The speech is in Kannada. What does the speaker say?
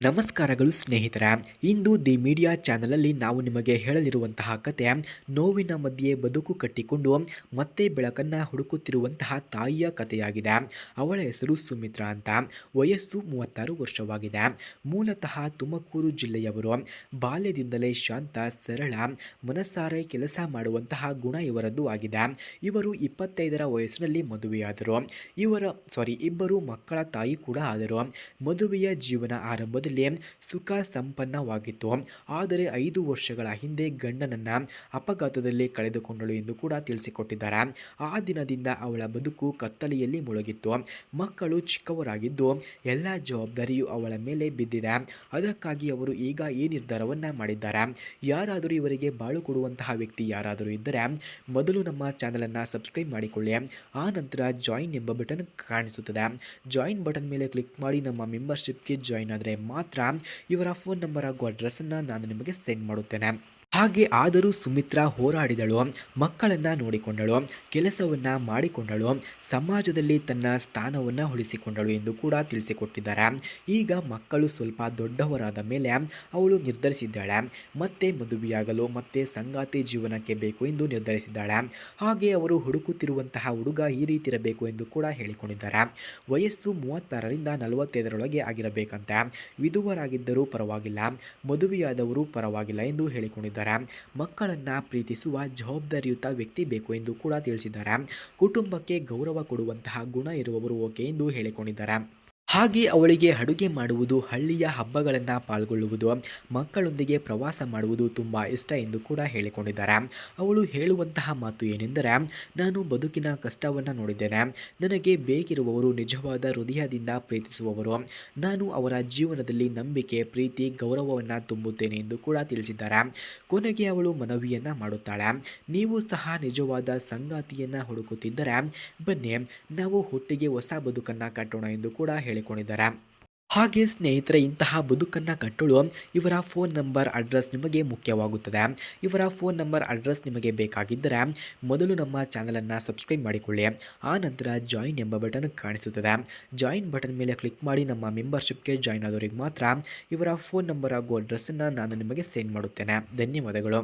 ನಮಸ್ಕಾರಗಳು ಸ್ನೇಹಿತರೆ. ಇಂದು ದಿ ಮೀಡಿಯಾ ಚಾನಲಲ್ಲಿ ನಾವು ನಿಮಗೆ ಹೇಳಲಿರುವಂತಹ ಕತೆ ನೋವಿನ ಮಧ್ಯೆ ಬದುಕು ಕಟ್ಟಿಕೊಂಡು ಮತ್ತೆ ಬೆಳಕನ್ನು ಹುಡುಕುತ್ತಿರುವಂತಹ ತಾಯಿಯ ಕಥೆಯಾಗಿದೆ. ಅವಳ ಹೆಸರು ಸುಮಿತ್ರಾ ಅಂತ. ವಯಸ್ಸು 36 ವರ್ಷವಾಗಿದೆ. ಮೂಲತಃ ತುಮಕೂರು ಜಿಲ್ಲೆಯವರು. ಬಾಲ್ಯದಿಂದಲೇ ಶಾಂತ, ಸರಳ, ಮನಸಾರೆ ಕೆಲಸ ಮಾಡುವಂತಹ ಗುಣ ಇವರದ್ದು ಆಗಿದೆ. ಇವರು 25ರ ವಯಸ್ಸಿನಲ್ಲಿ ಮದುವೆಯಾದರು. ಇಬ್ಬರು ಮಕ್ಕಳ ತಾಯಿ ಕೂಡ ಆದರು. ಮದುವೆಯ ಜೀವನ ಆರಂಭದಲ್ಲಿ ಸುಖ ಸಂಪನ್ನವಾಗಿತ್ತು. ಆದರೆ 5 ವರ್ಷಗಳ ಹಿಂದೆ ಗಂಡನನ್ನ ಅಪಘಾತದಲ್ಲಿ ಕಳೆದುಕೊಂಡಳು ಎಂದು ಕೂಡ ತಿಳಿಸಿಕೊಟ್ಟಿದ್ದಾರೆ. ಆ ದಿನದಿಂದ ಅವಳ ಬದುಕು ಕತ್ತಲೆಯಲ್ಲಿ ಮುಳುಗಿತ್ತು. ಮಕ್ಕಳು ಚಿಕ್ಕವರಾಗಿದ್ದು ಎಲ್ಲ ಜವಾಬ್ದಾರಿಯು ಅವಳ ಮೇಲೆ ಬಿದ್ದಿದೆ. ಅದಕ್ಕಾಗಿ ಅವರು ಈಗ ಈ ನಿರ್ಧಾರವನ್ನ ಮಾಡಿದ್ದಾರೆ. ಯಾರಾದರೂ ಇವರಿಗೆ ಬಾಳು ಕೊಡುವಂತಹ ವ್ಯಕ್ತಿ ಯಾರಾದರೂ ಇದ್ದರೆ ಮೊದಲು ನಮ್ಮ ಚಾನಲನ್ನು ಸಬ್ಸ್ಕ್ರೈಬ್ ಮಾಡಿಕೊಳ್ಳಿ. ಆ ನಂತರ ಜಾಯಿನ್ ಎಂಬ ಬಟನ್ ಕಾಣಿಸುತ್ತದೆ. ಜಾಯಿನ್ ಬಟನ್ ಮೇಲೆ ಕ್ಲಿಕ್ ಮಾಡಿ ನಮ್ಮ ಮೆಂಬರ್ಶಿಪ್ಗೆ ಜಾಯಿನ್ ಆದರೆ ಮಾತ್ರ ಇವರ ಫೋನ್ ನಂಬರ್ ಹಾಗೂ ಅಡ್ರೆಸ್ಸನ್ನು ನಾನು ನಿಮಗೆ ಸೆಂಡ್ ಮಾಡುತ್ತೇನೆ. ಹಾಗೆ ಆದರೂ ಸುಮಿತ್ರಾ ಹೋರಾಡಿದಳು, ಮಕ್ಕಳನ್ನು ನೋಡಿಕೊಂಡಳು, ಕೆಲಸವನ್ನು ಮಾಡಿಕೊಂಡಳು, ಸಮಾಜದಲ್ಲಿ ತನ್ನ ಸ್ಥಾನವನ್ನು ಉಳಿಸಿಕೊಂಡಳು ಎಂದು ಕೂಡ ತಿಳಿಸಿಕೊಟ್ಟಿದ್ದಾರೆ. ಈಗ ಮಕ್ಕಳು ಸ್ವಲ್ಪ ದೊಡ್ಡವರಾದ ಮೇಲೆ ಅವಳು ನಿರ್ಧರಿಸಿದ್ದಾಳೆ ಮತ್ತೆ ಮದುವೆಯಾಗಲು, ಮತ್ತೆ ಸಂಗಾತಿ ಜೀವನಕ್ಕೆ ಬೇಕು ಎಂದು ನಿರ್ಧರಿಸಿದ್ದಾಳೆ. ಹಾಗೆ ಅವರು ಹುಡುಕುತ್ತಿರುವಂತಹ ಹುಡುಗ ಈ ರೀತಿ ಇರಬೇಕು ಎಂದು ಕೂಡ ಹೇಳಿಕೊಂಡಿದ್ದಾರೆ. ವಯಸ್ಸು 36ರಿಂದ 45ರೊಳಗೆ ಆಗಿರಬೇಕಂತೆ. ವಿಧುವರಾಗಿದ್ದರೂ ಪರವಾಗಿಲ್ಲ, ಮದುವೆಯಾದವರು ಪರವಾಗಿಲ್ಲ ಎಂದು ಹೇಳಿಕೊಂಡಿದ್ದಾರೆ. ಮಕ್ಕಳನ್ನ ಪ್ರೀತಿಸುವ ಜವಾಬ್ದಾರಿಯುತ ವ್ಯಕ್ತಿ ಬೇಕು ಎಂದು ಕೂಡ ತಿಳಿಸಿದ್ದಾರೆ. ಕುಟುಂಬಕ್ಕೆ ಗೌರವ ಕೊಡುವಂತಹ ಗುಣ ಇರುವವರು ಓಕೆ ಎಂದು ಹೇಳಿಕೊಂಡಿದ್ದಾರೆ. ಹಾಗೆ ಅವಳಿಗೆ ಅಡುಗೆ ಮಾಡುವುದು, ಹಳ್ಳಿಯ ಹಬ್ಬಗಳನ್ನು ಪಾಲ್ಗೊಳ್ಳುವುದು, ಮಕ್ಕಳೊಂದಿಗೆ ಪ್ರವಾಸ ಮಾಡುವುದು ತುಂಬ ಇಷ್ಟ ಎಂದು ಕೂಡ ಹೇಳಿಕೊಂಡಿದ್ದಾರೆ. ಅವಳು ಹೇಳುವಂತಹ ಮಾತು ಏನೆಂದರೆ, ನಾನು ಬದುಕಿನ ಕಷ್ಟವನ್ನು ನೋಡಿದ್ದೇನೆ. ನನಗೆ ಬೇಕಿರುವವರು ನಿಜವಾದ ಹೃದಯದಿಂದ ಪ್ರೀತಿಸುವವರು. ನಾನು ಅವರ ಜೀವನದಲ್ಲಿ ನಂಬಿಕೆ, ಪ್ರೀತಿ, ಗೌರವವನ್ನು ತುಂಬುತ್ತೇನೆ ಎಂದು ಕೂಡ ತಿಳಿಸಿದ್ದಾರೆ. ಕೊನೆಗೆ ಅವಳು ಮನವಿಯನ್ನು ಮಾಡುತ್ತಾಳೆ, ನೀವು ಸಹ ನಿಜವಾದ ಸಂಗಾತಿಯನ್ನು ಹುಡುಕುತ್ತಿದ್ದರೆ ಬನ್ನಿ, ನಾವು ಒಟ್ಟಿಗೆ ಹೊಸ ಬದುಕನ್ನು ಕಟ್ಟೋಣ ಎಂದು ಕೂಡ ಹೇಳಿಕೊಂಡಿದ್ದಾರೆ. ಹಾಗೆ ಸ್ನೇಹಿತರೆ, ಇಂತಹ ಬದುಕನ್ನು ಕಟ್ಟಲು ಇವರ ಫೋನ್ ನಂಬರ್, ಅಡ್ರೆಸ್ ನಿಮಗೆ ಮುಖ್ಯವಾಗುತ್ತದೆ. ಇವರ ಫೋನ್ ನಂಬರ್, ಅಡ್ರೆಸ್ ನಿಮಗೆ ಬೇಕಾಗಿದ್ದರೆ ಮೊದಲು ನಮ್ಮ ಚಾನಲನ್ನು ಸಬ್ಸ್ಕ್ರೈಬ್ ಮಾಡಿಕೊಳ್ಳಿ. ಆ ನಂತರ ಜಾಯಿನ್ ಎಂಬ ಬಟನ್ ಕಾಣಿಸುತ್ತದೆ. ಜಾಯಿನ್ ಬಟನ್ ಮೇಲೆ ಕ್ಲಿಕ್ ಮಾಡಿ ನಮ್ಮ ಮೆಂಬರ್ಶಿಪ್ಗೆ ಜಾಯಿನ್ ಆದವರಿಗೆ ಮಾತ್ರ ಇವರ ಫೋನ್ ನಂಬರ್ ಹಾಗೂ ಅಡ್ರೆಸ್ಸನ್ನು ನಾನು ನಿಮಗೆ ಸೆಂಡ್ ಮಾಡುತ್ತೇನೆ. ಧನ್ಯವಾದಗಳು.